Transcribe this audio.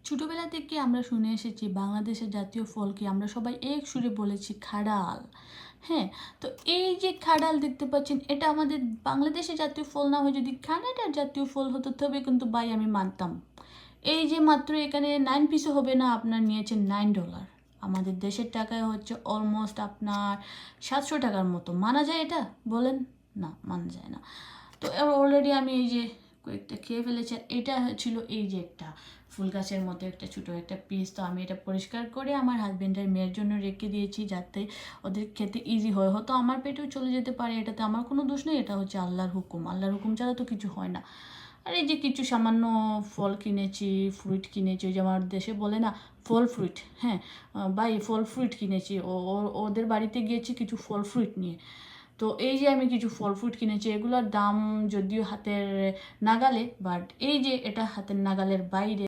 ছোটোবেলা থেকে আমরা শুনে এসেছি বাংলাদেশের জাতীয় ফলকে আমরা সবাই এক সুরে বলেছি খাড়াল। হ্যাঁ, তো এই যে খাড়াল দেখতে পাচ্ছেন, এটা আমাদের বাংলাদেশের জাতীয় ফল না হয়ে যদি কানাডার জাতীয় ফল হতো তবে কিন্তু ভাই আমি মানতাম। এই যে মাত্র এখানে 9 পিসও হবে না, আপনার নিয়েছেন $9। আমাদের দেশের টাকায় হচ্ছে অলমোস্ট আপনার 700 টাকার মতো। মানা যায় এটা? বলেন। না, মানা যায় না। তো অলরেডি আমি এই যে কয়েকটা খেয়ে ফেলেছি। আর এটা ছিল এই যে একটা ফুল গাছের মতো একটা ছোটো একটা পিস। তো আমি এটা পরিষ্কার করে আমার হাজব্যান্ডের মেয়ের জন্য রেখে দিয়েছি, যাতে ওদের খেতে ইজি হয়। হয়তো আমার পেটেও চলে যেতে পারে, এটাতে আমার কোনো দোষ নেই। এটা হচ্ছে আল্লাহর হুকুম, আল্লাহর হুকুম ছাড়া তো কিছু হয় না। আর এই যে কিছু সামান্য ফল কিনেছি, ফ্রুট কিনেছি, ওই যে আমার দেশে বলে না ফল ফ্রুট। হ্যাঁ, ভাই ফল ফ্রুট কিনেছি। ওদের বাড়িতে গিয়েছি কিছু ফল ফ্রুট নিয়ে। তো এই যে আমি কিছু ফল ফ্রুট কিনেছি, এগুলোর দাম যদিও হাতের নাগালে, বাট এই যে এটা হাতের নাগালের বাইরে।